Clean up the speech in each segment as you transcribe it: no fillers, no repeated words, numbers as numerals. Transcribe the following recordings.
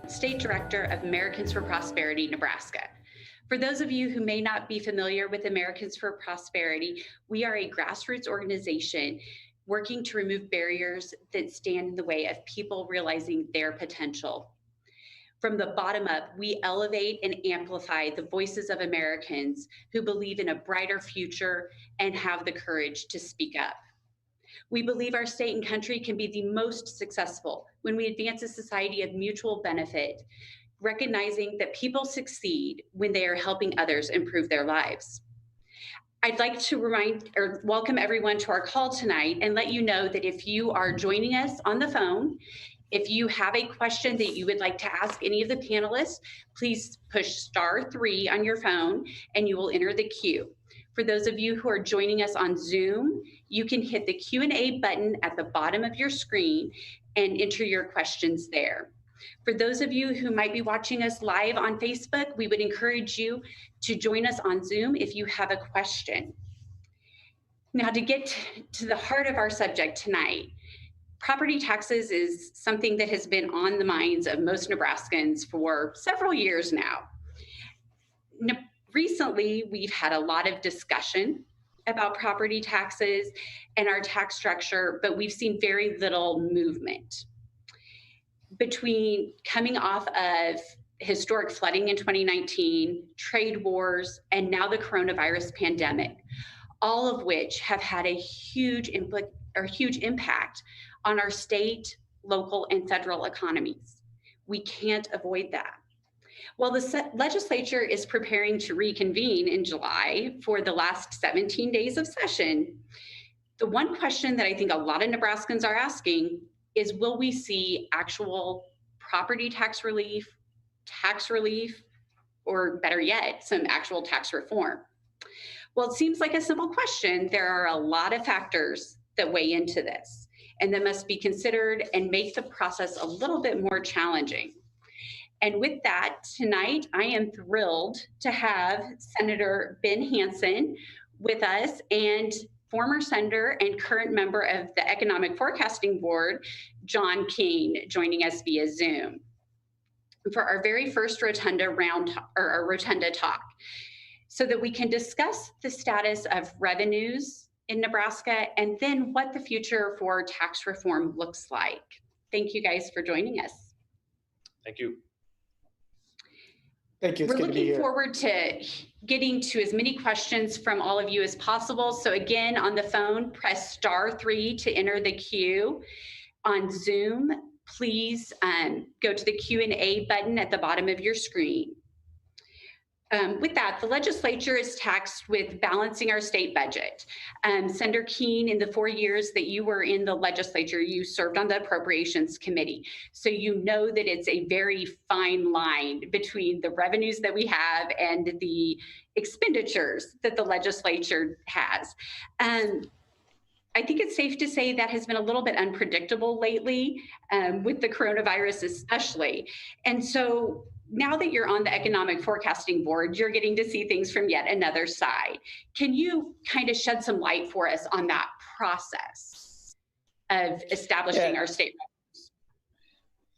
State Director of Americans for Prosperity, Nebraska. For those of you who may not be familiar with Americans for Prosperity, we are a grassroots organization working to remove barriers that stand in the way of people realizing their potential. From the bottom up, we elevate and amplify the voices of Americans who believe in a brighter future and have the courage to speak up. We believe our state and country can be the most successful when we advance a society of mutual benefit, recognizing that people succeed when they are helping others improve their lives. I'd like to welcome everyone to our call tonight and let you know that if you are joining us on the phone, if you have a question that you would like to ask any of the panelists, please push *3 on your phone and you will enter the queue. For those of you who are joining us on Zoom, you can hit the Q&A button at the bottom of your screen and enter your questions there. For those of you who might be watching us live on Facebook, we would encourage you to join us on Zoom if you have a question. Now, to get to the heart of our subject tonight, property taxes is something that has been on the minds of most Nebraskans for several years now. Recently, we've had a lot of discussion about property taxes and our tax structure, but we've seen very little movement. Between coming off of historic flooding in 2019, trade wars, and now the coronavirus pandemic, all of which have had a huge impact on our state, local, and federal economies. We can't avoid that. While the legislature is preparing to reconvene in July for the last 17 days of session, the one question that I think a lot of Nebraskans are asking is, will we see actual property tax relief, or better yet, some actual tax reform? Well, it seems like a simple question. There are a lot of factors that weigh into this and that must be considered and make the process a little bit more challenging. And with that, tonight, I am thrilled to have Senator Ben Hansen with us and former senator and current member of the Economic Forecasting Board, John Kuehn, joining us via Zoom for our very first Rotunda talk, so that we can discuss the status of revenues in Nebraska and then what the future for tax reform looks like. Thank you guys for joining us. Thank you. Thank you. We're looking forward to getting to as many questions from all of you as possible. So again, on the phone, press *3 to enter the queue. On Zoom, please go to the Q&A button at the bottom of your screen. With that, the legislature is tasked with balancing our state budget. Senator Kuehn, in the 4 years that you were in the legislature, you served on the Appropriations Committee. So you know that it's a very fine line between the revenues that we have and the expenditures that the legislature has. I think it's safe to say that has been a little bit unpredictable lately, with the coronavirus especially. And so now that you're on the Economic Forecasting Board, you're getting to see things from yet another side. Can you kind of shed some light for us on that process of establishing our state revenues?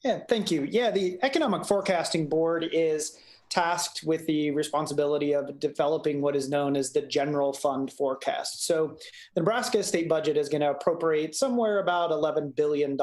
Yeah, thank you. Yeah, the Economic Forecasting Board is tasked with the responsibility of developing what is known as the general fund forecast. So the Nebraska state budget is going to appropriate somewhere about $11 billion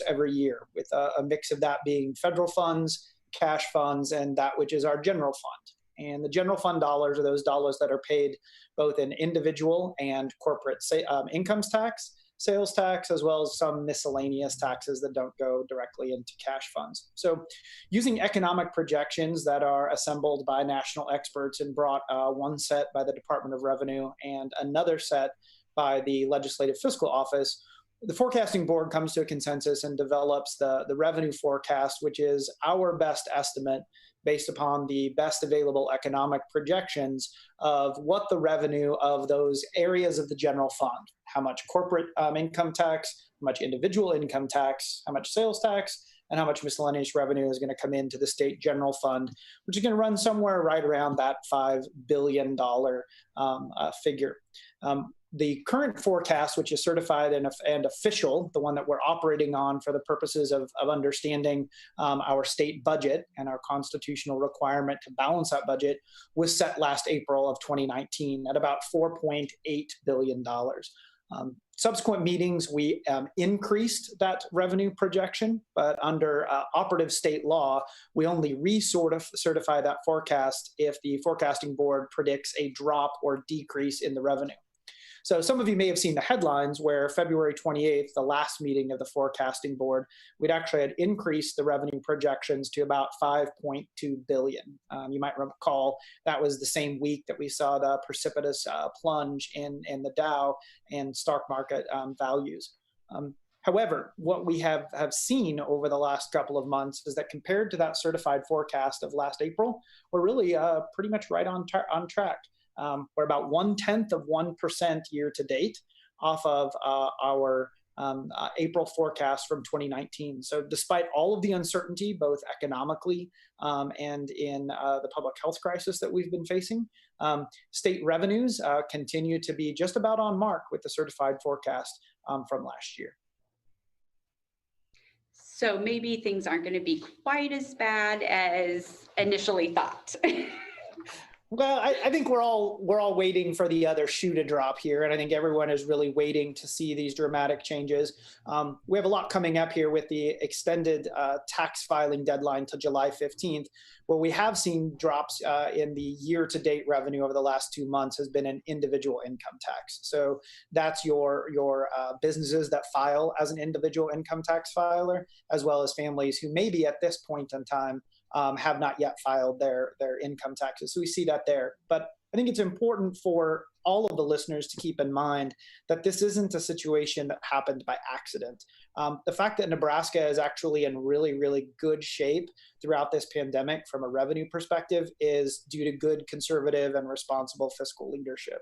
every year, with a mix of that being federal funds, cash funds, and that which is our general fund. And the general fund dollars are those dollars that are paid both in individual and corporate income tax, sales tax, as well as some miscellaneous taxes that don't go directly into cash funds. So using economic projections that are assembled by national experts and brought one set by the Department of Revenue and another set by the Legislative Fiscal Office, the Forecasting Board comes to a consensus and develops the revenue forecast, which is our best estimate based upon the best available economic projections of what the revenue of those areas of the general fund, how much corporate income tax, how much individual income tax, how much sales tax, and how much miscellaneous revenue is going to come into the state general fund, which is going to run somewhere right around that $5 billion figure. the current forecast, which is certified and official, the one that we're operating on for the purposes of understanding our state budget and our constitutional requirement to balance that budget, was set last April of 2019 at about $4.8 billion. Subsequent meetings, we increased that revenue projection, but under operative state law, we only certify that forecast if the forecasting board predicts a drop or decrease in the revenue. So some of you may have seen the headlines where February 28th, the last meeting of the forecasting board, we'd actually had increased the revenue projections to about $5.2 billion. You might recall that was the same week that we saw the precipitous plunge in the Dow and stock market values. However, what we have seen over the last couple of months is that compared to that certified forecast of last April, we're really pretty much right on track. We're about 0.1% year to date off of our April forecast from 2019. So despite all of the uncertainty, both economically and in the public health crisis that we've been facing, state revenues continue to be just about on mark with the certified forecast from last year. So maybe things aren't going to be quite as bad as initially thought. Well, I think we're all waiting for the other shoe to drop here, and I think everyone is really waiting to see these dramatic changes. We have a lot coming up here with the extended tax filing deadline to July 15th, where we have seen drops in the year-to-date revenue over the last 2 months has been an individual income tax. So that's your businesses that file as an individual income tax filer, as well as families who maybe at this point in time have not yet filed their income taxes. So we see that there. But I think it's important for all of the listeners to keep in mind that this isn't a situation that happened by accident. The fact that Nebraska is actually in really, really good shape throughout this pandemic from a revenue perspective is due to good conservative and responsible fiscal leadership.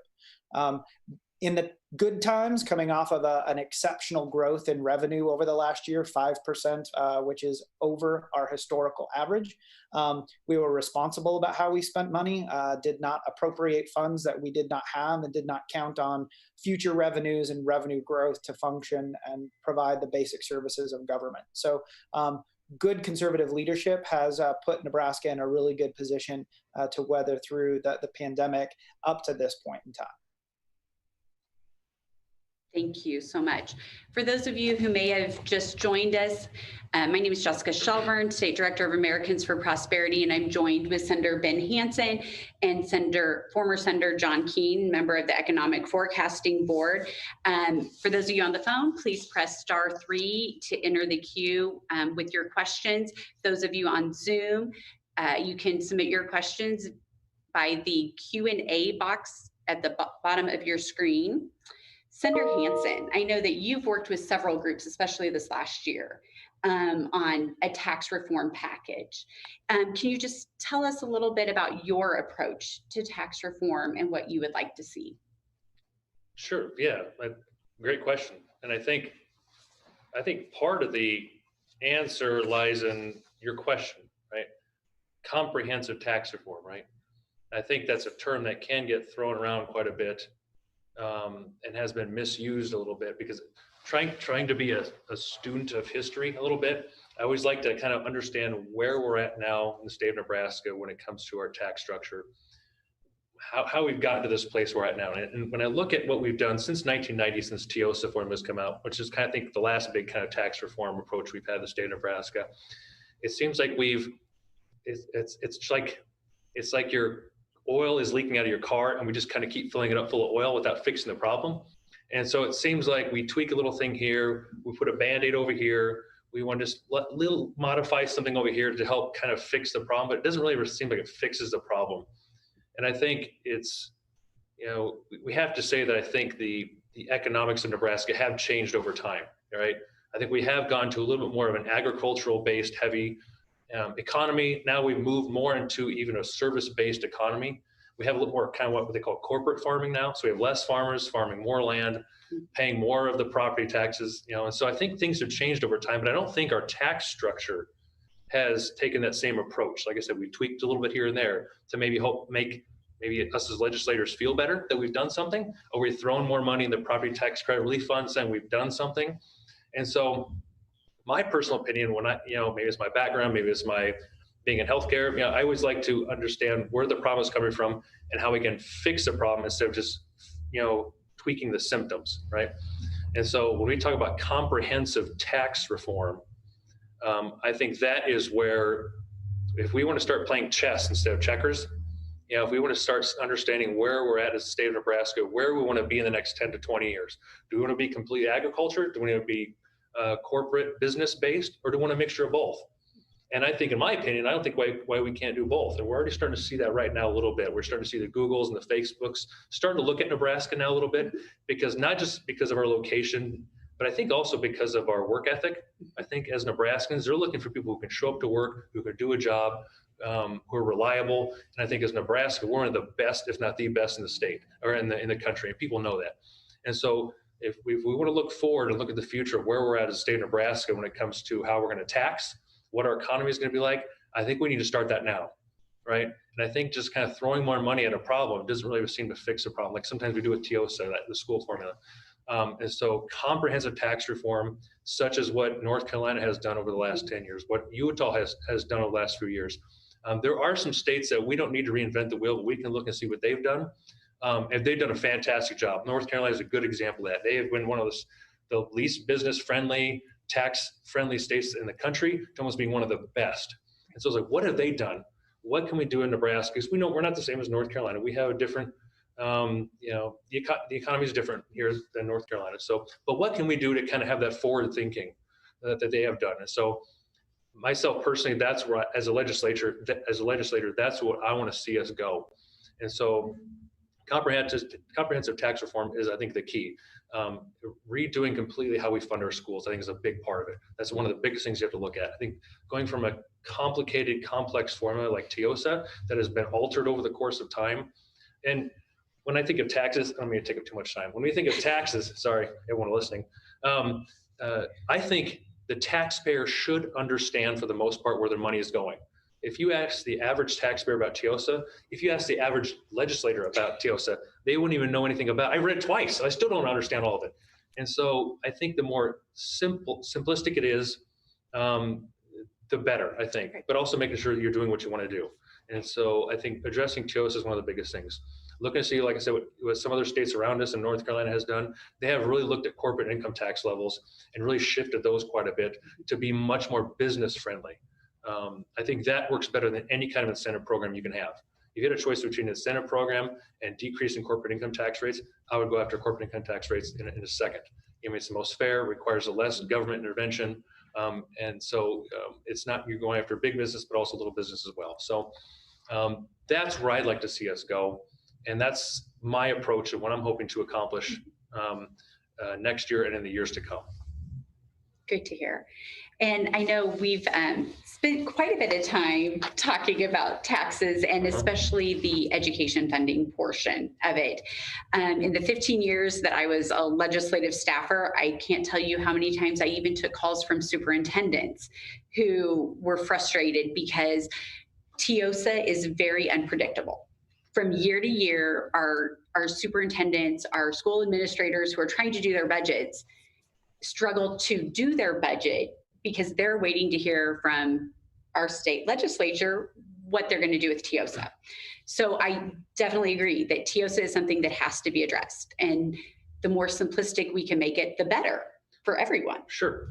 In the good times, coming off of an exceptional growth in revenue over the last year, 5%, which is over our historical average, we were responsible about how we spent money, did not appropriate funds that we did not have, and did not count on future revenues and revenue growth to function and provide the basic services of government. So good conservative leadership has put Nebraska in a really good position to weather through the pandemic up to this point in time. Thank you so much. For those of you who may have just joined us, my name is Jessica Shelburn, State Director of Americans for Prosperity, and I'm joined with Senator Ben Hansen and former Senator John Kuehn, member of the Economic Forecasting Board. For those of you on the phone, please press *3 to enter the queue with your questions. Those of you on Zoom, you can submit your questions by the Q&A box at the bottom of your screen. Senator Hansen, I know that you've worked with several groups, especially this last year, on a tax reform package. Can you just tell us a little bit about your approach to tax reform and what you would like to see? Sure. Yeah, great question. And I think part of the answer lies in your question, right? Comprehensive tax reform, right? I think that's a term that can get thrown around quite a bit. And has been misused a little bit because trying to be a student of history a little bit, I always like to kind of understand where we're at now in the state of Nebraska when it comes to our tax structure, how we've gotten to this place we're at now. And when I look at what we've done since 1990, since TIOSA reform has come out, which is kind of, I think, the last big kind of tax reform approach we've had in the state of Nebraska, it seems like it's like your oil is leaking out of your car and we just kind of keep filling it up full of oil without fixing the problem. And so it seems like we tweak a little thing here, we put a Band-Aid over here, we want to just modify something over here to help kind of fix the problem, but it doesn't really seem like it fixes the problem. And I think it's, we have to say that I think the economics of Nebraska have changed over time, right? I think we have gone to a little bit more of an agricultural-based heavy economy. Now we've moved more into even a service-based economy. We have a little more kind of what they call corporate farming now. So we have less farmers farming more land, paying more of the property taxes, and so I think things have changed over time, but I don't think our tax structure has taken that same approach. Like I said, we tweaked a little bit here and there to maybe help make maybe us as legislators feel better that we've done something, or we've thrown more money in the property tax credit relief fund saying we've done something. And so my personal opinion, when maybe it's my background, maybe it's my being in healthcare, I always like to understand where the problem is coming from and how we can fix the problem instead of just, tweaking the symptoms, right? And so when we talk about comprehensive tax reform, I think that is where, if we want to start playing chess instead of checkers, if we want to start understanding where we're at as the state of Nebraska, where we want to be in the next 10 to 20 years. Do we want to be complete agriculture? Do we want to be corporate business based, or do we want a mixture of both? And I think, in my opinion, I don't think why we can't do both. And we're already starting to see that right now a little bit. We're starting to see the Googles and the Facebooks starting to look at Nebraska now a little bit, because not just because of our location, but I think also because of our work ethic. I think as Nebraskans, they're looking for people who can show up to work, who can do a job, who are reliable. And I think as Nebraska, we're one of the best, if not the best in the state or in the country. And people know that. And so if we want to look forward and look at the future of where we're at as the state of Nebraska when it comes to how we're going to tax, what our economy is going to be like, I think we need to start that now, right? And I think just kind of throwing more money at a problem doesn't really seem to fix the problem. Like sometimes we do with TIOSA, the school formula. And so comprehensive tax reform, such as what North Carolina has done over the last 10 years, what Utah has done over the last few years. There are some states that we don't need to reinvent the wheel, but we can look and see what they've done. And they've done a fantastic job. North Carolina is a good example of that. They have been one of the least business-friendly, tax-friendly states in the country to almost being one of the best. And so it's like, what have they done? What can we do in Nebraska? Because we know we're not the same as North Carolina. We have a different, the economy is different here than North Carolina. So, but what can we do to kind of have that forward thinking that they have done? And so myself personally, that's where, as a legislator, that's what I want to see us go. And so comprehensive tax reform is, I think, the key. Redoing completely how we fund our schools, I think, is a big part of it. That's one of the biggest things you have to look at. I think going from a complicated, complex formula like TIOSA that has been altered over the course of time. And when I think of taxes, I'm going to take up too much time. When we think of taxes, sorry, everyone listening, I think the taxpayer should understand, for the most part, where their money is going. If you ask the average taxpayer about TIOSA, if you ask the average legislator about TIOSA, they wouldn't even know anything about it. I read it twice. I still don't understand all of it. And so I think the more simplistic it is, the better, I think, but also making sure that you're doing what you want to do. And so I think addressing TIOSA is one of the biggest things. Looking to see, like I said, what some other states around us and North Carolina has done, they have really looked at corporate income tax levels and really shifted those quite a bit to be much more business friendly. I think that works better than any kind of incentive program you can have. If you had a choice between an incentive program and decreasing corporate income tax rates, I would go after corporate income tax rates in a second. I mean, it's the most fair, requires the less government intervention. And so it's not you're going after big business, but also little business as well. So that's where I'd like to see us go. And that's my approach and what I'm hoping to accomplish next year and in the years to come. Great to hear. And I know we've spent quite a bit of time talking about taxes and especially the education funding portion of it. In the 15 years that I was a legislative staffer, I can't tell you how many times I even took calls from superintendents who were frustrated because TIOSA is very unpredictable. From year to year, our superintendents, our school administrators who are trying to do their budgets struggle to do their budget because they're waiting to hear from our state legislature what they're going to do with TIOSA. So I definitely agree that TIOSA is something that has to be addressed. And the more simplistic we can make it, the better for everyone. Sure.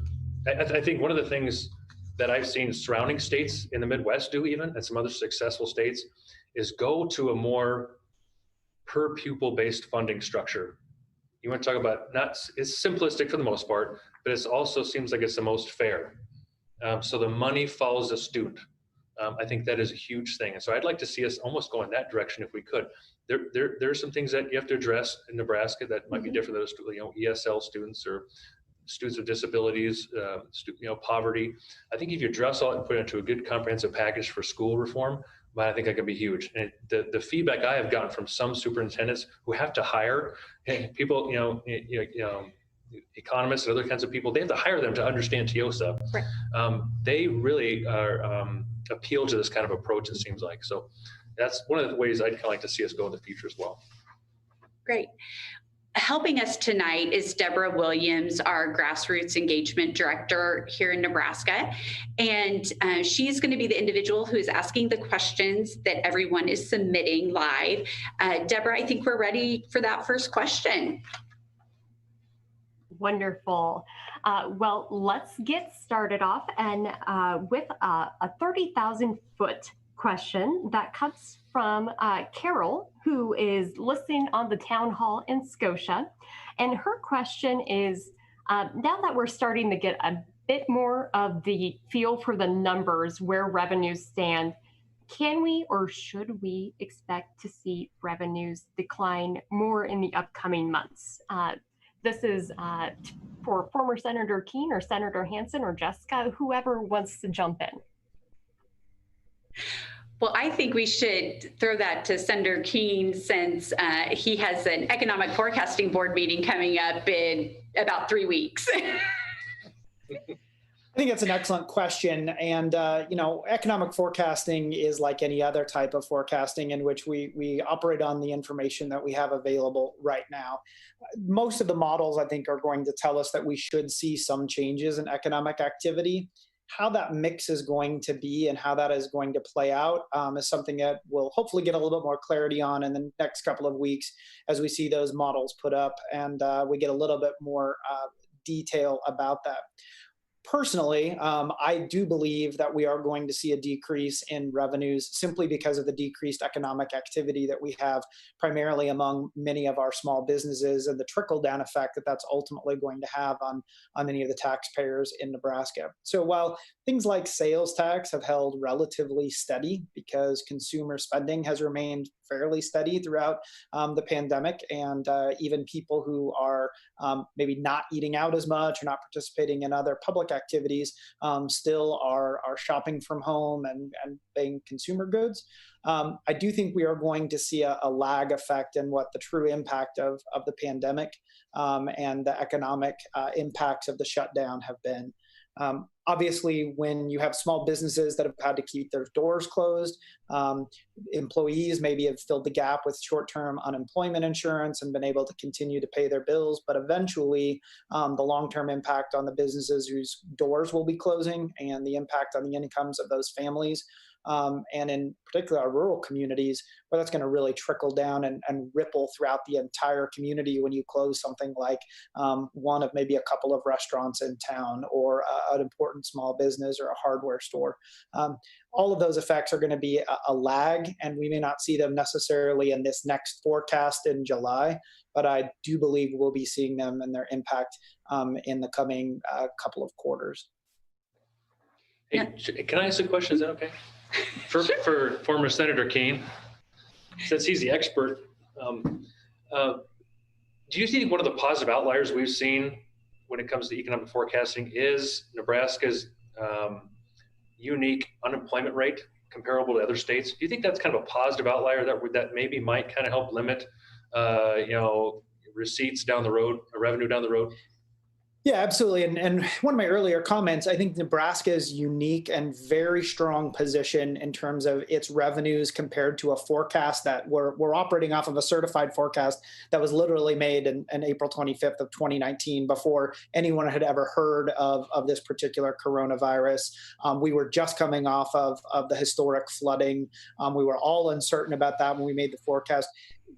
I think one of the things that I've seen surrounding states in the Midwest do even, and some other successful states, is go to a more per pupil based funding structure. You want to talk about it's simplistic for the most part, but it also seems like it's the most fair. So the money follows the student. I think that is a huge thing. And so I'd like to see us almost go in that direction if we could. There are some things that you have to address in Nebraska that might be different than ESL students or students with disabilities, poverty. I think if you address all it and put it into a good comprehensive package for school reform, but I think that could be huge. And the feedback I have gotten from some superintendents who have to hire people, economists and other kinds of people, they have to hire them to understand TIOSA. Right. They really are appeal to this kind of approach, it seems like. So That's one of the ways I'd kind of like to see us go in the future as well. Great. Helping us tonight is Deborah Williams, our Grassroots Engagement Director here in Nebraska. And she's going to be the individual who is asking the questions that everyone is submitting live. Deborah, I think we're ready for that first question. Wonderful. Well, let's get started off and with a 30,000-foot question that comes from Carol, who is listening on the town hall in Scotia. And her question is, now that we're starting to get a bit more of the feel for the numbers, where revenues stand, can we or should we expect to see revenues decline more in the upcoming months? This is for former Senator Kuehn or Senator Hansen or Jessica, whoever wants to jump in. Well, I think we should throw that to Senator Kuehn, since he has an economic forecasting board meeting coming up in about 3 weeks. I think that's an excellent question. And, economic forecasting is like any other type of forecasting in which we operate on the information that we have available right now. Most of the models, I think, are going to tell us that we should see some changes in economic activity. How that mix is going to be and how that is going to play out is something that we'll hopefully get a little bit more clarity on in the next couple of weeks as we see those models put up and we get a little bit more detail about that. Personally, I do believe that we are going to see a decrease in revenues simply because of the decreased economic activity that we have primarily among many of our small businesses and the trickle-down effect that that's ultimately going to have on many of the taxpayers in Nebraska. So while things like sales tax have held relatively steady because consumer spending has remained fairly steady throughout the pandemic, and even people who are maybe not eating out as much or not participating in other public activities still are shopping from home and buying consumer goods. I do think we are going to see a lag effect in what the true impact of the pandemic and the economic impacts of the shutdown have been. Obviously, when you have small businesses that have had to keep their doors closed, employees maybe have filled the gap with short-term unemployment insurance and been able to continue to pay their bills. But eventually, the long-term impact on the businesses whose doors will be closing and the impact on the incomes of those families, and in particular our rural communities, where that's going to really trickle down and ripple throughout the entire community when you close something like one of maybe a couple of restaurants in town or an important small business or a hardware store. All of those effects are going to be a lag, and we may not see them necessarily in this next forecast in July, but I do believe we'll be seeing them and their impact in the coming couple of quarters. Hey, can I ask a question? Is that okay? For former Senator Kuehn, since he's the expert, do you think one of the positive outliers we've seen when it comes to economic forecasting is Nebraska's unique unemployment rate comparable to other states? Do you think that's kind of a positive outlier that maybe might kind of help limit, receipts down the road, or revenue down the road? Yeah, absolutely. And one of my earlier comments, I think Nebraska's unique and very strong position in terms of its revenues compared to a forecast that we're operating off of a certified forecast that was literally made in April 25th of 2019 before anyone had ever heard of this particular coronavirus. We were just coming off of the historic flooding. We were all uncertain about that when we made the forecast.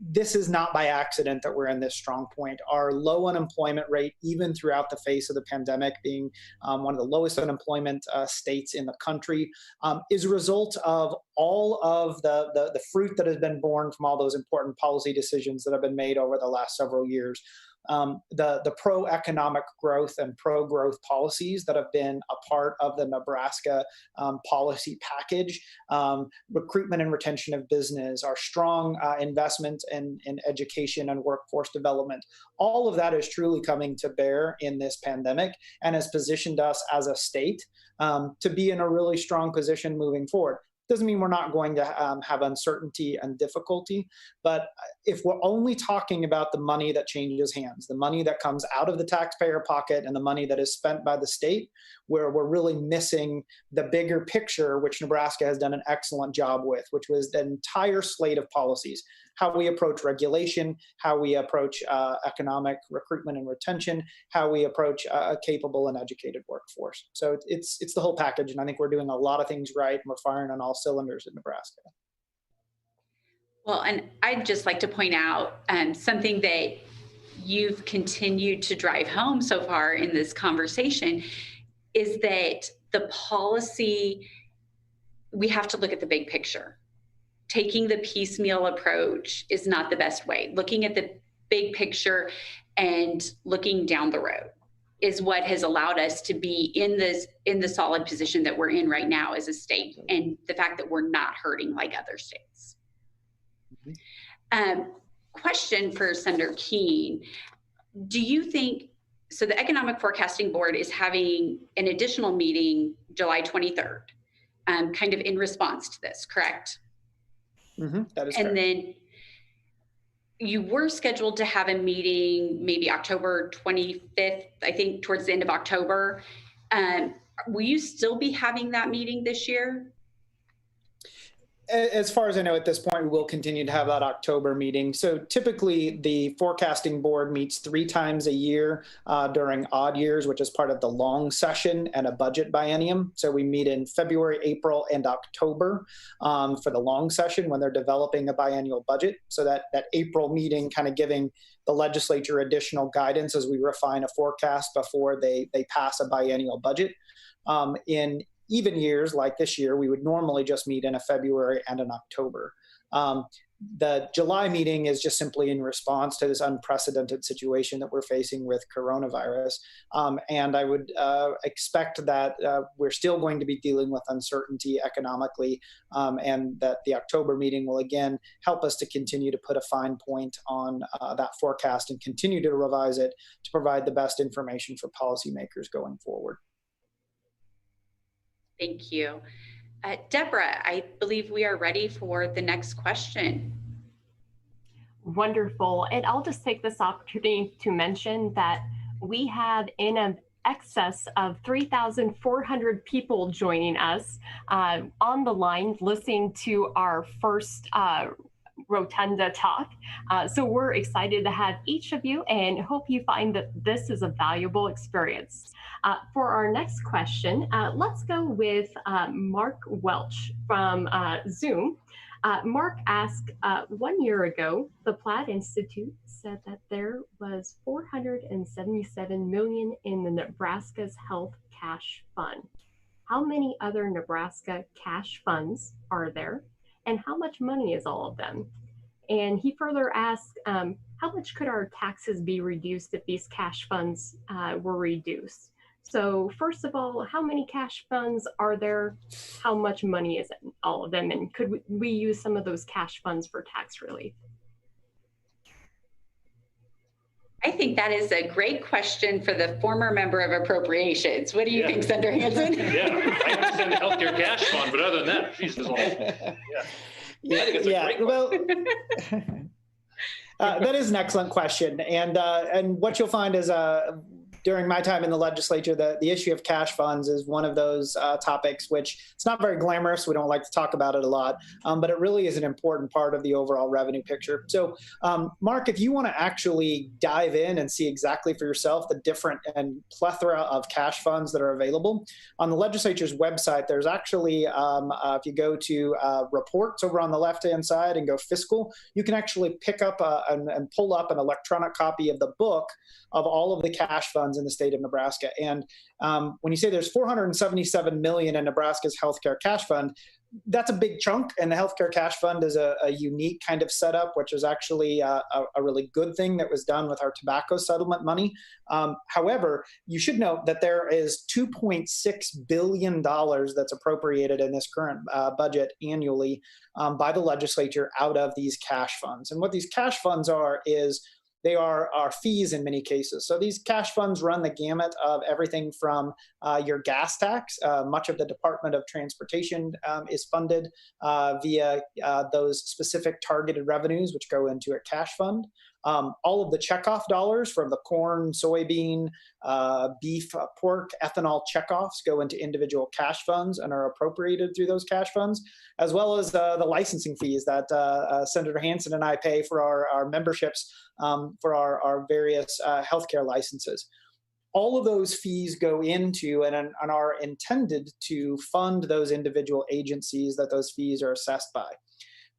This is not by accident that we're in this strong point. Our low unemployment rate, even throughout the face of the pandemic, being one of the lowest unemployment states in the country, is a result of all of the fruit that has been born from all those important policy decisions that have been made over the last several years. The pro-economic growth and pro-growth policies that have been a part of the Nebraska policy package, recruitment and retention of business, our strong investment in education and workforce development, all of that is truly coming to bear in this pandemic and has positioned us as a state to be in a really strong position moving forward. Doesn't mean we're not going to have uncertainty and difficulty, but if we're only talking about the money that changes hands, the money that comes out of the taxpayer pocket and the money that is spent by the state, where we're really missing the bigger picture, which Nebraska has done an excellent job with, which was the entire slate of policies, how we approach regulation, how we approach economic recruitment and retention, how we approach a capable and educated workforce. So it's the whole package, and I think we're doing a lot of things right, and we're firing on all cylinders in Nebraska. Well, and I'd just like to point out something that you've continued to drive home so far in this conversation is that the policy, we have to look at the big picture. Taking the piecemeal approach is not the best way. Looking at the big picture and looking down the road is what has allowed us to be in the solid position that we're in right now as a state, and the fact that we're not hurting like other states. Question for Senator Kuehn. Do you think, so the Economic Forecasting Board is having an additional meeting July 23rd, kind of in response to this, correct? That is correct. And then you were scheduled to have a meeting maybe October 25th, I think towards the end of October. Will you still be having that meeting this year? As far as I know at this point, we will continue to have that October meeting. So typically the forecasting board meets 3 times a year during odd years, which is part of the long session and a budget biennium. So we meet in February, April, and October for the long session when they're developing a biennial budget. So that April meeting kind of giving the legislature additional guidance as we refine a forecast before they pass a biennial budget. In even years like this year, we would normally just meet in a February and an October. The July meeting is just simply in response to this unprecedented situation that we're facing with coronavirus. And I would expect that we're still going to be dealing with uncertainty economically, and that the October meeting will again help us to continue to put a fine point on that forecast and continue to revise it to provide the best information for policymakers going forward. Thank you. Deborah, I believe we are ready for the next question. Wonderful. And I'll just take this opportunity to mention that we have in an excess of 3,400 people joining us on the line listening to our first Rotunda talk. So we're excited to have each of you and hope you find that this is a valuable experience. For our next question, let's go with Mark Welch from Zoom. Mark asked, 1 year ago, the Platt Institute said that there was $477 million in the Nebraska's Health Cash Fund. How many other Nebraska cash funds are there? And how much money is all of them? And he further asked, how much could our taxes be reduced if these cash funds were reduced? So first of all, how many cash funds are there? How much money is in all of them? And could we use some of those cash funds for tax relief? I think that is a great question for the former member of Appropriations. What do you think, Senator Hansen? Yeah, I understand the healthcare cash fund, but other than that, Jesus, I think it's a great question. That is an excellent question. And what you'll find is during my time in the legislature, the issue of cash funds is one of those topics which it's not very glamorous. We don't like to talk about it a lot, but it really is an important part of the overall revenue picture. So, Mark, if you want to actually dive in and see exactly for yourself the different and plethora of cash funds that are available, on the legislature's website, there's actually, if you go to reports over on the left-hand side and go fiscal, you can actually pick up and pull up an electronic copy of the book of all of the cash funds in the state of Nebraska. And when you say there's $477 million in Nebraska's healthcare cash fund, that's a big chunk. And the healthcare cash fund is a unique kind of setup, which is actually a really good thing that was done with our tobacco settlement money. However, you should note that there is $2.6 billion that's appropriated in this current budget annually by the legislature out of these cash funds. And what these cash funds are is they are fees in many cases. So these cash funds run the gamut of everything from your gas tax. Much of the Department of Transportation is funded via those specific targeted revenues, which go into a cash fund. All of the checkoff dollars from the corn, soybean, beef, pork, ethanol checkoffs go into individual cash funds and are appropriated through those cash funds, as well as the licensing fees that Senator Hansen and I pay for our memberships for our various healthcare licenses. All of those fees go into and are intended to fund those individual agencies that those fees are assessed by.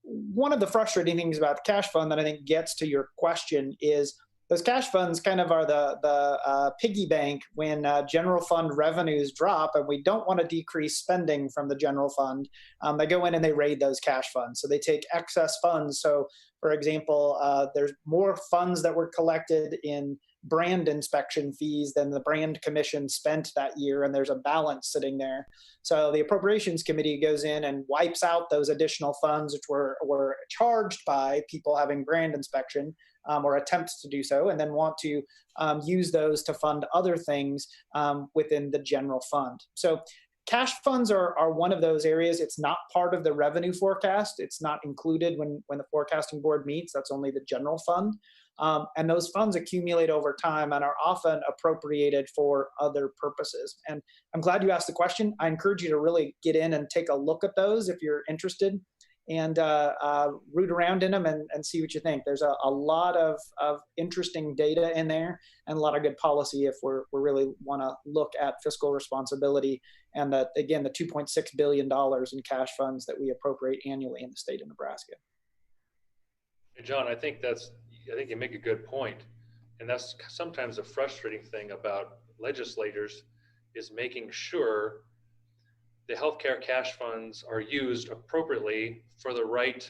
One of the frustrating things about the cash fund that I think gets to your question is those cash funds kind of are the piggy bank when general fund revenues drop and we don't want to decrease spending from the general fund. They go in and they raid those cash funds. So they take excess funds. So, for example, there's more funds that were collected in brand inspection fees than the brand commission spent that year, and there's a balance sitting there. So the Appropriations Committee goes in and wipes out those additional funds which were charged by people having brand inspection or attempts to do so, and then want to use those to fund other things within the general fund. So cash funds are one of those areas. It's not part of the revenue forecast. It's not included when the forecasting board meets. That's only the general fund. And those funds accumulate over time and are often appropriated for other purposes. And I'm glad you asked the question. I encourage you to really get in and take a look at those if you're interested, and root around in them and see what you think. There's a lot of interesting data in there and a lot of good policy if we really want to look at fiscal responsibility and that, again, the $2.6 billion in cash funds that we appropriate annually in the state of Nebraska. Hey, John, I think you make a good point. And that's sometimes a frustrating thing about legislators is making sure the healthcare cash funds are used appropriately for the right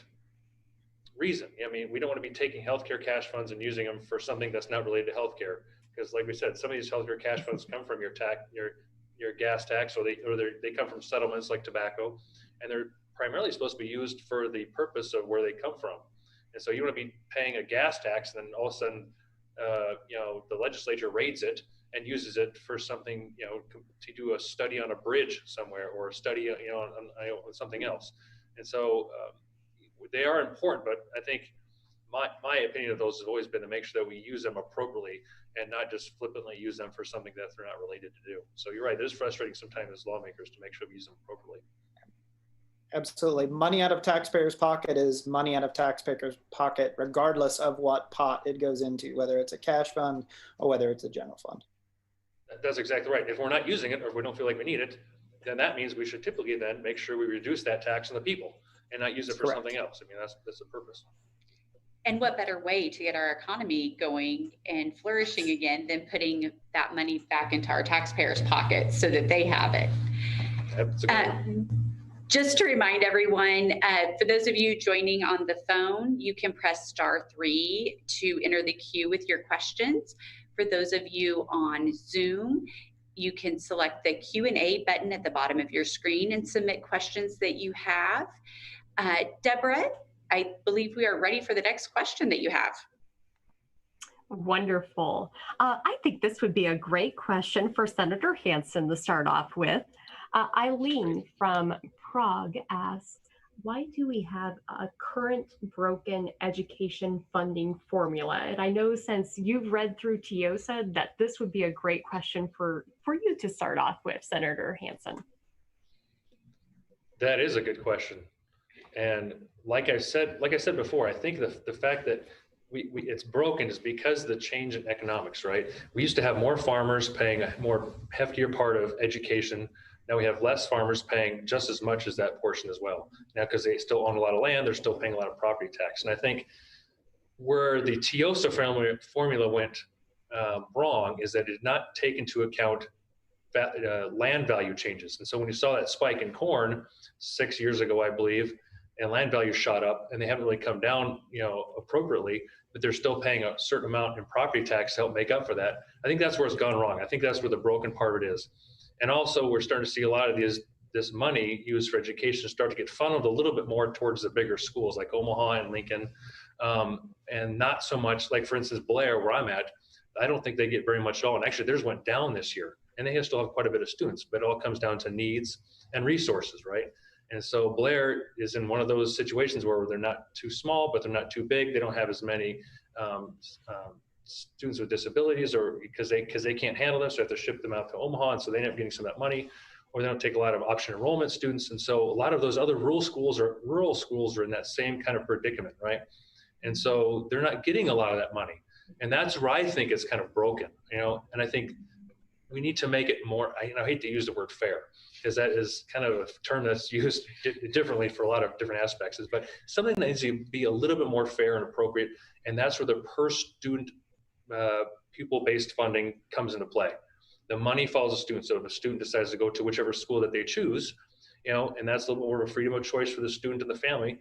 reason. I mean, we don't want to be taking healthcare cash funds and using them for something that's not related to healthcare. Because like we said, some of these healthcare cash funds come from your gas tax, or they come from settlements like tobacco, and they're primarily supposed to be used for the purpose of where they come from. And so you want to be paying a gas tax, and then all of a sudden, the legislature raids it and uses it for something, to do a study on a bridge somewhere or a study, on something else. And so they are important, but I think my opinion of those has always been to make sure that we use them appropriately and not just flippantly use them for something that they're not related to do. So you're right, it is frustrating sometimes as lawmakers to make sure we use them appropriately. Absolutely. Money out of taxpayers' pocket is money out of taxpayers' pocket, regardless of what pot it goes into, whether it's a cash fund or whether it's a general fund. That's exactly right. If we're not using it or if we don't feel like we need it, then that means we should typically then make sure we reduce that tax on the people and not use it for something else. I mean, that's the purpose. And what better way to get our economy going and flourishing again than putting that money back into our taxpayers' pockets so that they have it. Just to remind everyone, for those of you joining on the phone, you can press *3 to enter the queue with your questions. For those of you on Zoom, you can select the Q&A button at the bottom of your screen and submit questions that you have. Deborah, I believe we are ready for the next question that you have. Wonderful. I think this would be a great question for Senator Hansen to start off with. Eileen from Prague asks, why do we have a current broken education funding formula? And I know since you've read through TIOSA that this would be a great question for you to start off with, Senator Hansen. That is a good question. And like I said before, I think the fact that it's broken is because of the change in economics, right? We used to have more farmers paying a more heftier part of education. Now we have less farmers paying just as much as that portion as well. Now, because they still own a lot of land, they're still paying a lot of property tax. And I think where the TIOSA formula went wrong is that it did not take into account land value changes. And so when you saw that spike in corn 6 years ago, I believe, and land values shot up, and they haven't really come down, appropriately, but they're still paying a certain amount in property tax to help make up for that. I think that's where it's gone wrong. I think that's where the broken part of it is. And also, we're starting to see a lot of this money used for education start to get funneled a little bit more towards the bigger schools like Omaha and Lincoln, and not so much like, for instance, Blair, where I'm at. I don't think they get very much at all. And actually theirs went down this year, and they still have quite a bit of students, but it all comes down to needs and resources, right? And so Blair is in one of those situations where they're not too small, but they're not too big. They don't have as many students with disabilities, or because they can't handle them, so they have to ship them out to Omaha, and so they end up getting some of that money, or they don't take a lot of option enrollment students. And so a lot of those other rural schools are in that same kind of predicament, right? And so they're not getting a lot of that money. And that's where I think it's kind of broken, and I think we need to make it more, I hate to use the word fair, because that is kind of a term that's used differently for a lot of different aspects, but something that needs to be a little bit more fair and appropriate. And that's where the per student pupil-based funding comes into play. The money follows the student. So if a student decides to go to whichever school that they choose, and that's a little more of a freedom of choice for the student and the family,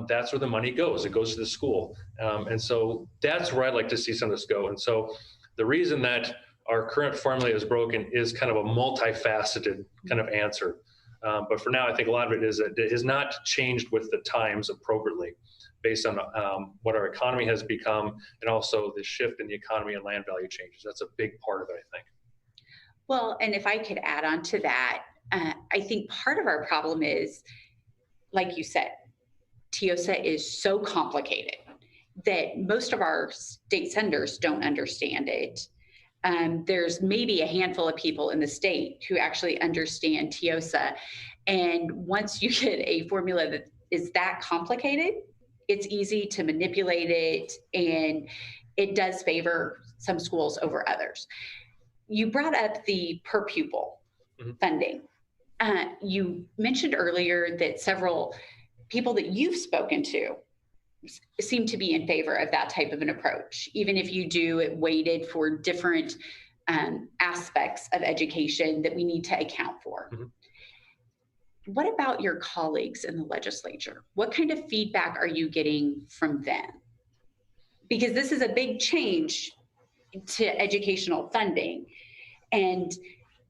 that's where the money goes. It goes to the school. And so that's where I'd like to see some of this go. And so the reason that our current formula is broken is kind of a multifaceted kind of answer. But for now, I think a lot of it is that it has not changed with the times appropriately based on what our economy has become, and also the shift in the economy and land value changes. That's a big part of it, I think. Well, and if I could add on to that, I think part of our problem is, like you said, TIOSA is so complicated that most of our state senators don't understand it. There's maybe a handful of people in the state who actually understand TIOSA. And once you get a formula that is that complicated, it's easy to manipulate it, and it does favor some schools over others. You brought up the per pupil funding. You mentioned earlier that several people that you've spoken to seem to be in favor of that type of an approach, even if you do it weighted for different aspects of education that we need to account for. What about your colleagues in the legislature? What kind of feedback are you getting from them? Because this is a big change to educational funding. And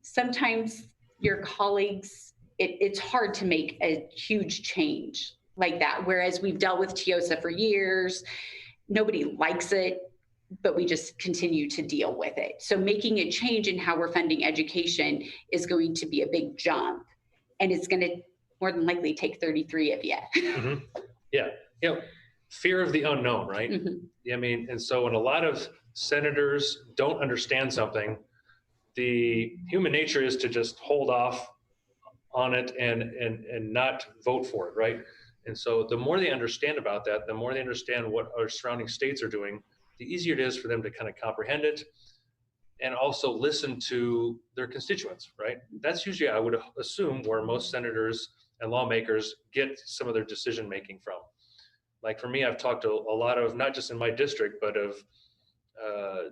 sometimes your colleagues, it's hard to make a huge change like that. Whereas we've dealt with TIOSA for years, nobody likes it, but we just continue to deal with it. So making a change in how we're funding education is going to be a big jump. And it's going to more than likely take 33 of you. Yeah. Fear of the unknown, right? I mean, and so when a lot of senators don't understand something, the human nature is to just hold off on it and not vote for it, right? And so the more they understand about that, the more they understand what our surrounding states are doing, the easier it is for them to kind of comprehend it and also listen to their constituents, right? That's usually, I would assume, where most senators and lawmakers get some of their decision making from. Like for me, I've talked to a lot of, not just in my district, but of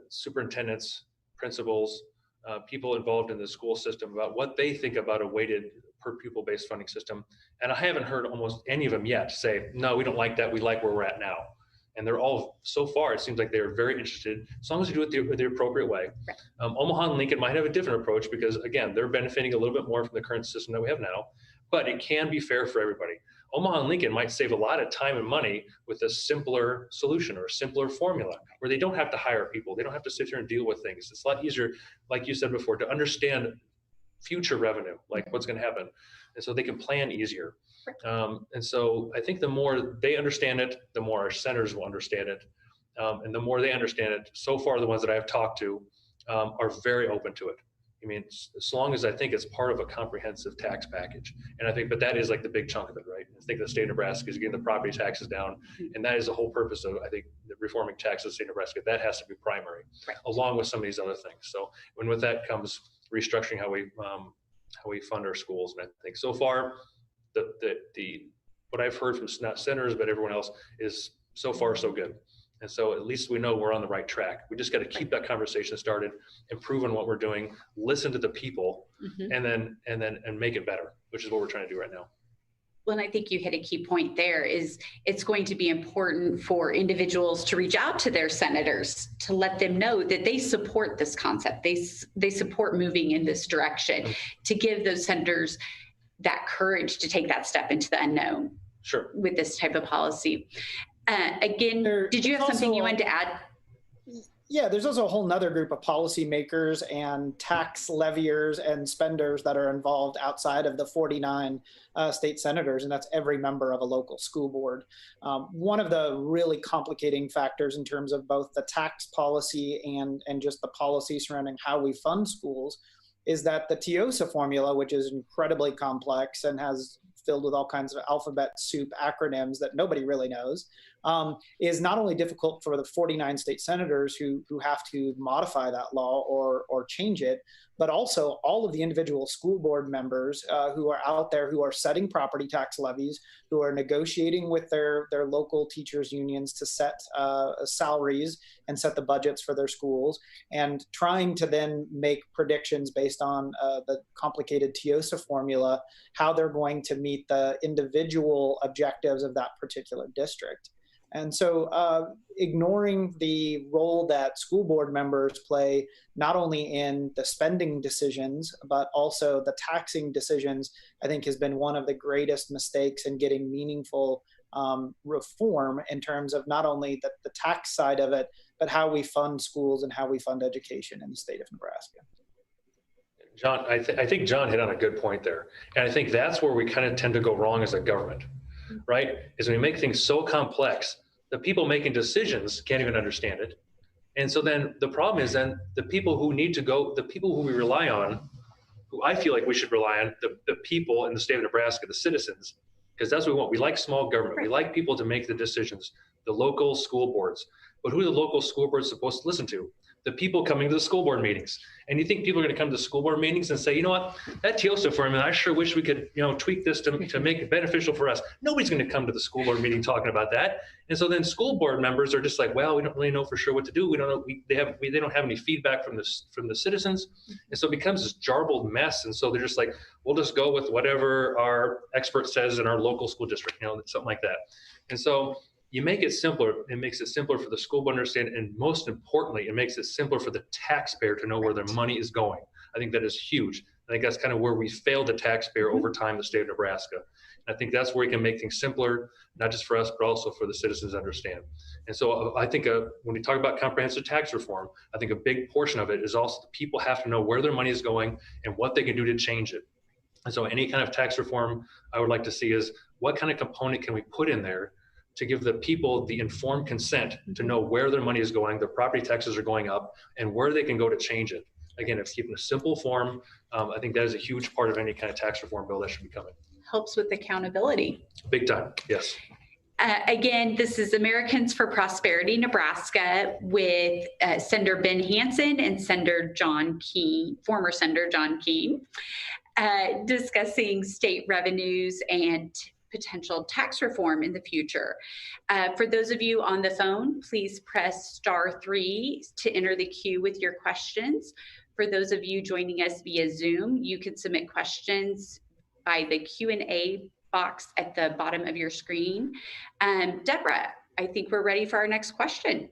superintendents, principals, people involved in the school system about what they think about a weighted per pupil based funding system. And I haven't heard almost any of them yet say, no, we don't like that. We like where we're at now. And they're all, so far, it seems like they're very interested, as long as you do it the appropriate way. Omaha and Lincoln might have a different approach because, again, they're benefiting a little bit more from the current system that we have now, but it can be fair for everybody. Omaha and Lincoln might save a lot of time and money with a simpler solution or a simpler formula where they don't have to hire people. They don't have to sit here and deal with things. It's a lot easier, like you said before, to understand future revenue, like what's going to happen. And so they can plan easier. And so I think the more they understand it, the more our senators will understand it. And the more they understand it, so far the ones that I've talked to are very open to it. I mean, as long as I think it's part of a comprehensive tax package. And I think, but that is like the big chunk of it, right? I think the state of Nebraska is getting the property taxes down. And that is the whole purpose of, I think, reforming taxes in the state of Nebraska. That has to be primary, along with some of these other things. So when with that comes restructuring how we fund our schools. And I think so far, what I've heard from not senators, but everyone else is so far so good. And so at least we know we're on the right track. We just got to keep that conversation started, improve on what we're doing, listen to the people, and then make it better, which is what we're trying to do right now. Well, and I think you hit a key point there is it's going to be important for individuals to reach out to their senators to let them know that they support this concept. They support moving in this direction, to give those senators that courage to take that step into the unknown Sure. with this type of policy. Again, did you have something you wanted to add? Yeah, there's also a whole nother group of policymakers and tax leviers and spenders that are involved outside of the 49 state senators, and that's every member of a local school board. One of the really complicating factors in terms of both the tax policy and just the policy surrounding how we fund schools is that the TIOSA formula, which is incredibly complex and has filled with all kinds of alphabet soup acronyms that nobody really knows, is not only difficult for the 49 state senators who have to modify that law or change it, but also all of the individual school board members who are out there who are setting property tax levies, who are negotiating with their local teachers unions to set salaries and set the budgets for their schools, and trying to then make predictions based on the complicated TIOSA formula, how they're going to meet the individual objectives of that particular district. And so ignoring the role that school board members play, not only in the spending decisions, but also the taxing decisions, I think has been one of the greatest mistakes in getting meaningful reform in terms of not only the tax side of it, but how we fund schools and how we fund education in the state of Nebraska. John, I think John hit on a good point there. And I think that's where we kind of tend to go wrong as a government, right? Is when we make things so complex, the people making decisions can't even understand it. And so then the problem is then the people who need to go, the people who we rely on, who I feel like we should rely on, the people in the state of Nebraska, the citizens, because that's what we want. We like small government. We like people to make the decisions, the local school boards. But who are the local school boards supposed to listen to? The people coming to the school board meetings. And you think people are going to come to school board meetings and say, you know what, that TIOSA formula, I sure wish we could, tweak this to make it beneficial for us. Nobody's going to come to the school board meeting talking about that. And so then school board members are just like, well, we don't really know for sure what to do. We don't know. They don't have any feedback from the citizens. And so it becomes this jarbled mess. And so they're just like, we'll just go with whatever our expert says in our local school district, something like that. And so you make it simpler. It makes it simpler for the school board to understand, and most importantly, it makes it simpler for the taxpayer to know where their money is going. I think that is huge. I think that's kind of where we failed the taxpayer over time in the state of Nebraska. And I think that's where we can make things simpler, not just for us, but also for the citizens to understand. And so I think when we talk about comprehensive tax reform, I think a big portion of it is also the people have to know where their money is going and what they can do to change it. And so any kind of tax reform I would like to see is what kind of component can we put in there to give the people the informed consent to know where their money is going, their property taxes are going up, and where they can go to change it. Again, it's keeping a simple form. I think that is a huge part of any kind of tax reform bill that should be coming. Helps with accountability. Big time, yes. Again, this is Americans for Prosperity Nebraska with Senator Ben Hansen and Senator John Kuehn, former Senator John Kuehn, discussing state revenues and potential tax reform in the future. For those of you on the phone, please press *3 to enter the queue with your questions. For those of you joining us via Zoom, you can submit questions by the Q&A box at the bottom of your screen. Deborah, I think we're ready for our next question.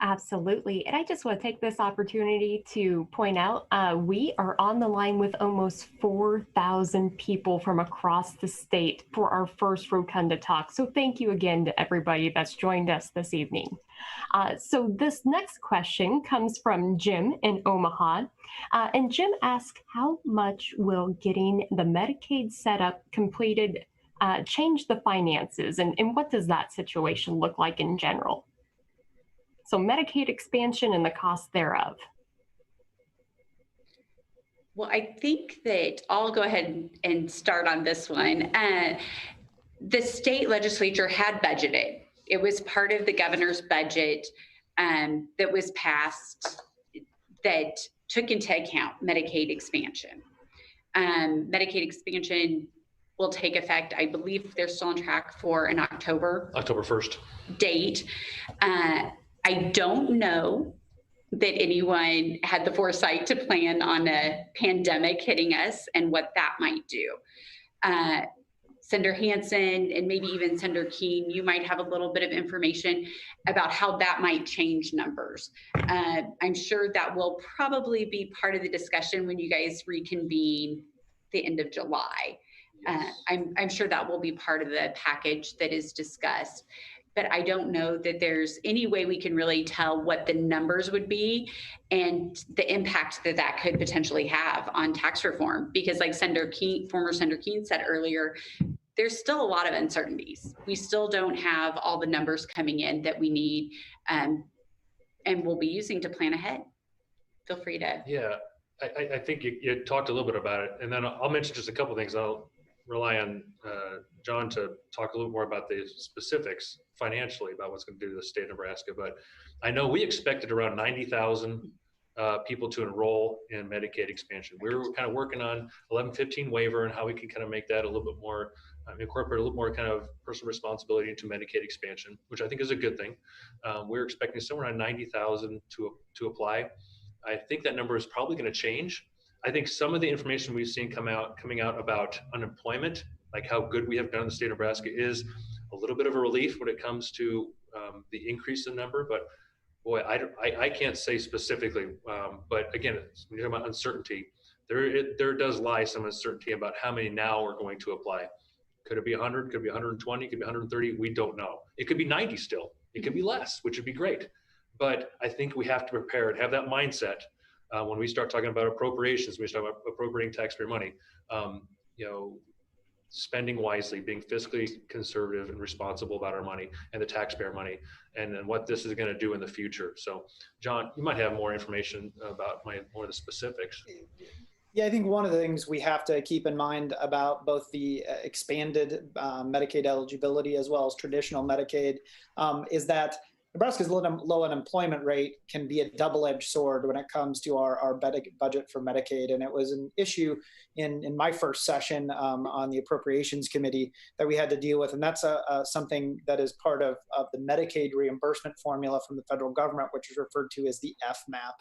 Absolutely. And I just want to take this opportunity to point out we are on the line with almost 4,000 people from across the state for our first Rotunda Talk. So thank you again to everybody that's joined us this evening. So this next question comes from Jim in Omaha. And Jim asks, how much will getting the Medicaid setup completed change the finances? And what does that situation look like in general? So Medicaid expansion and the cost thereof. Well, I think that I'll go ahead and start on this one. The state legislature had budgeted. It was part of the governor's budget that was passed that took into account Medicaid expansion. Medicaid expansion will take effect, I believe they're still on track for an October 1st date. I don't know that anyone had the foresight to plan on a pandemic hitting us and what that might do. Senator Hansen and maybe even Senator Kuehn, you might have a little bit of information about how that might change numbers. I'm sure that will probably be part of the discussion when you guys reconvene the end of July. Yes. I'm sure that will be part of the package that is discussed, but I don't know that there's any way we can really tell what the numbers would be and the impact that that could potentially have on tax reform. Because like former Senator Kuehn said earlier, there's still a lot of uncertainties. We still don't have all the numbers coming in that we need, and we'll be using to plan ahead. Feel free to. Yeah, I think you talked a little bit about it, and then I'll mention just a couple of things. I'll rely on John to talk a little more about the specifics financially about what's going to do to the state of Nebraska. But I know we expected around 90,000 people to enroll in Medicaid expansion. We were kind of working on 1115 waiver and how we can kind of make that a little bit more, incorporate a little more kind of personal responsibility into Medicaid expansion, which I think is a good thing. We're expecting somewhere around 90,000 to apply. I think that number is probably going to change. I think some of the information we've seen coming out about unemployment, like how good we have done in the state of Nebraska, is a little bit of a relief when it comes to the increase in number. But boy, I can't say specifically. But again, when you're talking about uncertainty, there does lie some uncertainty about how many now are going to apply. Could it be 100? Could it be 120? Could it be 130? We don't know. It could be 90 still. It could be less, which would be great. But I think we have to prepare and have that mindset when we start talking about appropriations. We start about appropriating taxpayer money. Spending wisely, being fiscally conservative and responsible about our money and the taxpayer money, and then what this is going to do in the future. So, John, you might have more information about more of the specifics. Yeah, I think one of the things we have to keep in mind about both the expanded Medicaid eligibility as well as traditional Medicaid is that Nebraska's low unemployment rate can be a double-edged sword when it comes to our budget for Medicaid. And it was an issue in my first session on the Appropriations Committee that we had to deal with. And that's something that is part of the Medicaid reimbursement formula from the federal government, which is referred to as the FMAP,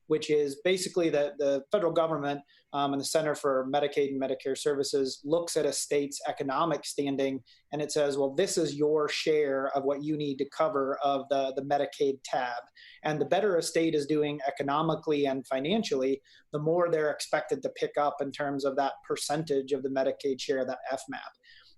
which is basically the federal government and the Center for Medicaid and Medicare Services looks at a state's economic standing and it says, well, this is your share of what you need to cover of the Medicaid tab. And the better a state is doing economically and financially, the more they're expected to pick up in terms of that percentage of the Medicaid share, that FMAP.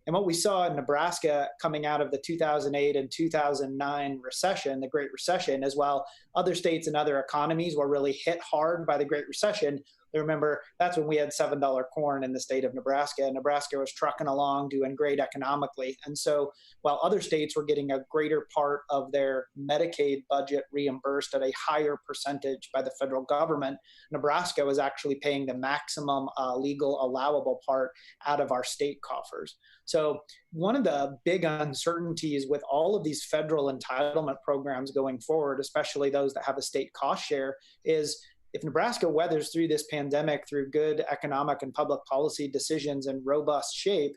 And what we saw in Nebraska coming out of the 2008 and 2009 recession, the Great Recession, as well, other states and other economies were really hit hard by the Great Recession. Remember, that's when we had $7 corn in the state of Nebraska, and Nebraska was trucking along, doing great economically. And so while other states were getting a greater part of their Medicaid budget reimbursed at a higher percentage by the federal government, Nebraska was actually paying the maximum legal allowable part out of our state coffers. So one of the big uncertainties with all of these federal entitlement programs going forward, especially those that have a state cost share, is if Nebraska weathers through this pandemic through good economic and public policy decisions in robust shape,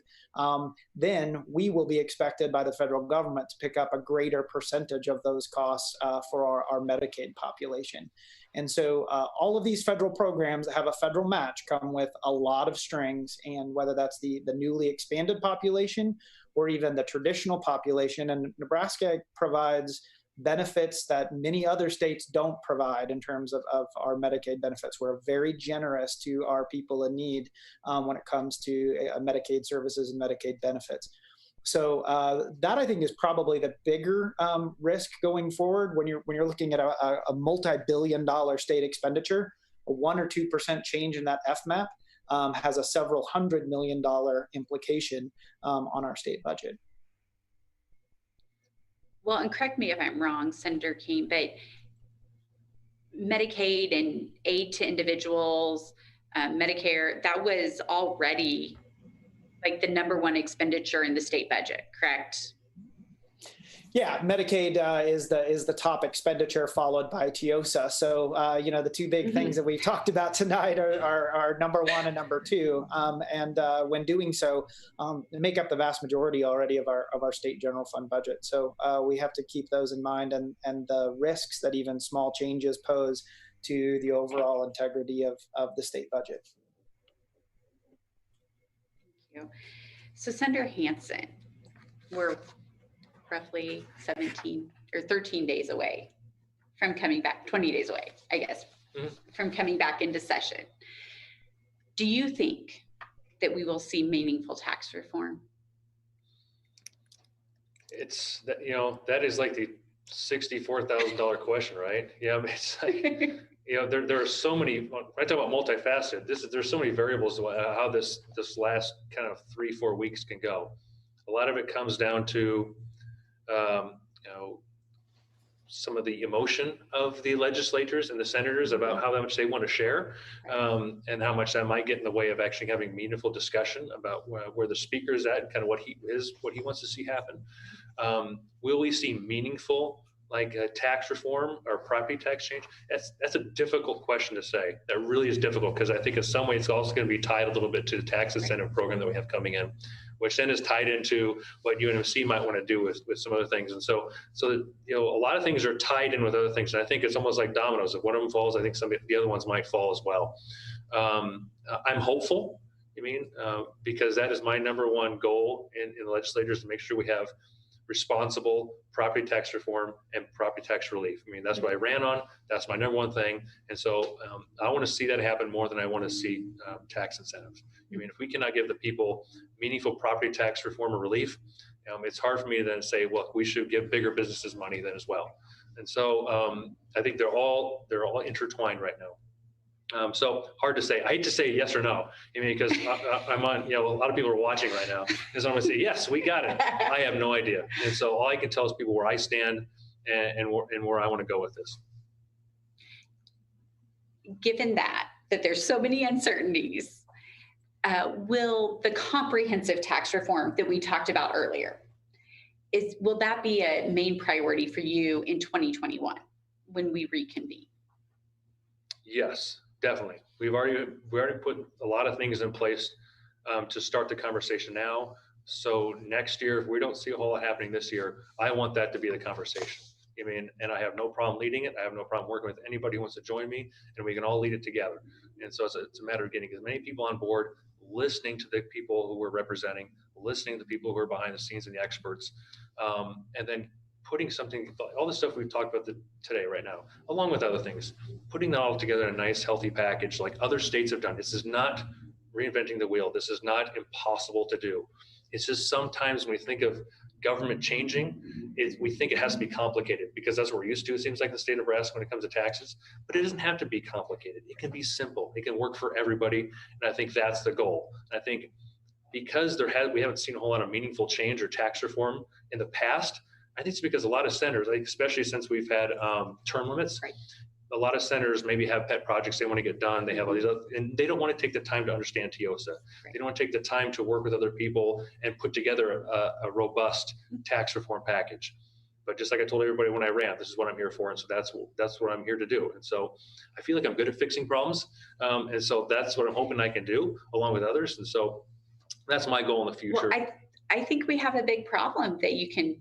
then we will be expected by the federal government to pick up a greater percentage of those costs for our Medicaid population. And so all of these federal programs that have a federal match come with a lot of strings, and whether that's the newly expanded population or even the traditional population, and Nebraska provides benefits that many other states don't provide in terms of our Medicaid benefits. We're very generous to our people in need when it comes to Medicaid services and Medicaid benefits. So that I think is probably the bigger risk going forward when you're looking at a multi-billion-dollar state expenditure. A 1 or 2% change in that FMAP has a several $100 million implication on our state budget. Well, and correct me if I'm wrong, Senator Kuehn, but Medicaid and aid to individuals, Medicare, that was already like the #1 expenditure in the state budget, correct? Yeah, Medicaid is the top expenditure, followed by TIOSA. So the two big things that we've talked about tonight are #1 and #2, and when doing so, they make up the vast majority already of our state general fund budget. So we have to keep those in mind, and the risks that even small changes pose to the overall integrity of the state budget. Thank you. So Senator Hansen, we're roughly 17 or 13 days away from coming back, 20 days away, I guess, from coming back into session. Do you think that we will see meaningful tax reform? It's that, that is like the $64,000 question, right? Yeah, I mean, it's like, there are so many. I talk about multifaceted. There's so many variables to how this last kind of 3-4 weeks can go. A lot of it comes down to, some of the emotion of the legislators and the senators about how much they want to share, and how much that might get in the way of actually having meaningful discussion about where the speaker is at and kind of what he wants to see happen. Will we see meaningful tax reform or property tax change? That's a difficult question to say. That really is difficult, because I think in some ways it's also going to be tied a little bit to the tax incentive program that we have coming in, which then is tied into what UNMC might want to do with some other things. And so a lot of things are tied in with other things. And I think it's almost like dominoes. If one of them falls, I think some of the other ones might fall as well. I'm hopeful, because that is my number one goal in the legislators, to make sure we have responsible property tax reform and property tax relief. That's what I ran on. That's my number one thing. And so I want to see that happen more than I want to see tax incentives. If we cannot give the people meaningful property tax reform or relief, it's hard for me to then say, well, we should give bigger businesses money then as well. And so I think they're all intertwined right now. So hard to say. I hate to say yes or no, because I'm on, a lot of people are watching right now. And so I'm going to say, yes, we got it. I have no idea. And so all I can tell is people where I stand and where I want to go with this. Given that there's so many uncertainties, will the comprehensive tax reform that we talked about earlier, will that be a main priority for you in 2021 when we reconvene? Yes. Definitely. We already put a lot of things in place to start the conversation now. So next year, if we don't see a whole lot happening this year, I want that to be the conversation. And I have no problem leading it. I have no problem working with anybody who wants to join me, and we can all lead it together. And so it's a matter of getting as many people on board, listening to the people who we're representing, listening to the people who are behind the scenes and the experts, and then putting something, all the stuff we've talked about today right now, along with other things, putting that all together in a nice, healthy package like other states have done. This is not reinventing the wheel. This is not impossible to do. It's just sometimes when we think of government changing, we think it has to be complicated, because that's what we're used to. It seems like the state of Nebraska when it comes to taxes, but it doesn't have to be complicated. It can be simple. It can work for everybody. And I think that's the goal. And I think because we haven't seen a whole lot of meaningful change or tax reform in the past, I think it's because a lot of senators, especially since we've had term limits, right, a lot of senators maybe have pet projects they want to get done. They have all these other, and they don't want to take the time to understand TIOSA. Right. They don't want to take the time to work with other people and put together a robust tax reform package. But just like I told everybody when I ran, this is what I'm here for. And so that's what I'm here to do. And so I feel like I'm good at fixing problems. And so that's what I'm hoping I can do along with others. And so that's my goal in the future. Well, I think we have a big problem that you can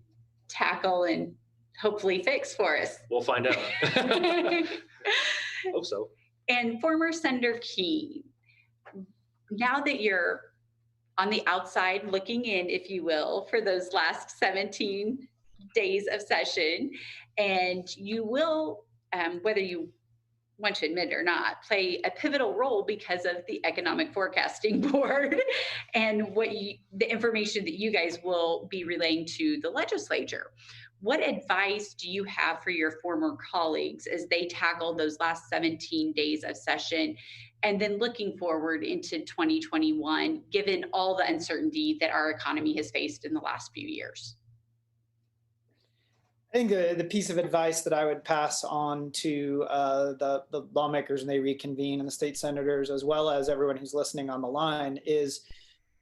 tackle and hopefully fix for us. We'll find out. Hope so. And former Senator Kuehn, now that you're on the outside looking in, if you will, for those last 17 days of session, and you will, whether you want to admit or not, play a pivotal role because of the Economic Forecasting Board and the information that you guys will be relaying to the legislature. What advice do you have for your former colleagues as they tackle those last 17 days of session, and then looking forward into 2021, given all the uncertainty that our economy has faced in the last few years? I think the piece of advice that I would pass on to the lawmakers when they reconvene and the state senators, as well as everyone who's listening on the line, is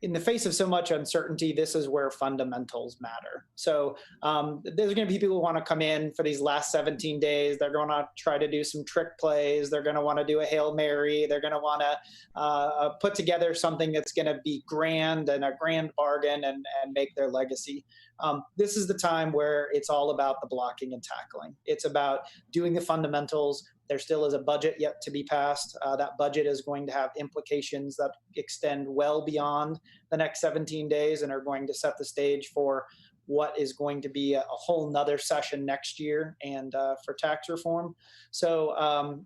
in the face of so much uncertainty, this is where fundamentals matter. So there's going to be people who want to come in for these last 17 days. They're going to try to do some trick plays. They're going to want to do a Hail Mary. They're going to want to put together something that's going to be grand and a grand bargain and make their legacy. This is the time where it's all about the blocking and tackling. It's about doing the fundamentals. There still is a budget yet to be passed. That budget is going to have implications that extend well beyond the next 17 days and are going to set the stage for what is going to be a whole nother session next year and for tax reform. So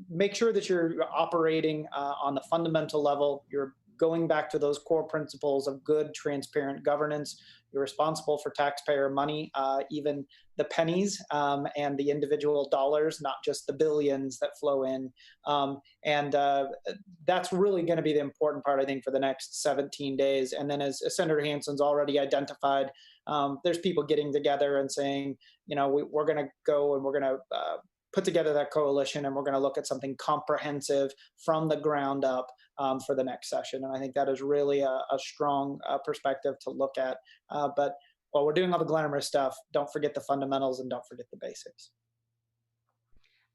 make sure that you're operating on the fundamental level. You're going back to those core principles of good, transparent governance. You're responsible for taxpayer money, even the pennies and the individual dollars, not just the billions that flow in. And that's really going to be the important part, I think, for the next 17 days. And then as Senator Hansen's already identified, there's people getting together and saying, we're going to go and we're going to put together that coalition, and we're going to look at something comprehensive from the ground up for the next session. And I think that is really a strong perspective to look at. But while we're doing all the glamorous stuff, don't forget the fundamentals and don't forget the basics.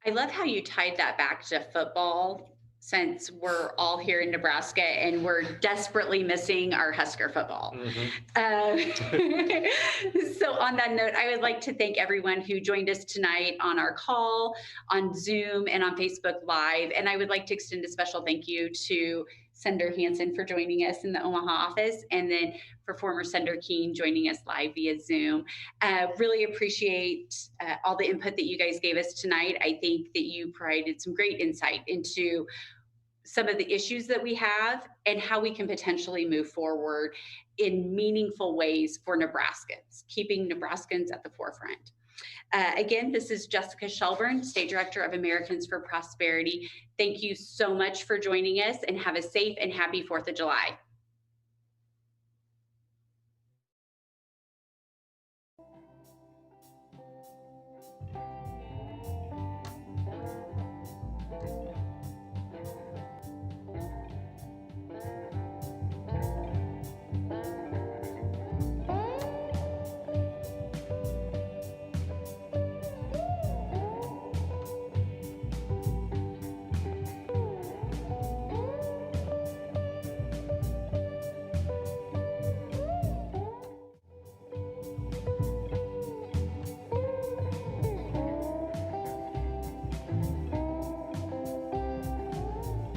I love how you tied that back to football, since we're all here in Nebraska and we're desperately missing our Husker football. So on that note, I would like to thank everyone who joined us tonight on our call, on Zoom, and on Facebook Live. And I would like to extend a special thank you to Senator Hansen for joining us in the Omaha office, and then for former Senator Kuehn joining us live via Zoom. Really appreciate all the input that you guys gave us tonight. I think that you provided some great insight into some of the issues that we have and how we can potentially move forward in meaningful ways for Nebraskans, keeping Nebraskans at the forefront. Again, this is Jessica Shelburn, State Director of Americans for Prosperity. Thank you so much for joining us, and have a safe and happy 4th of July.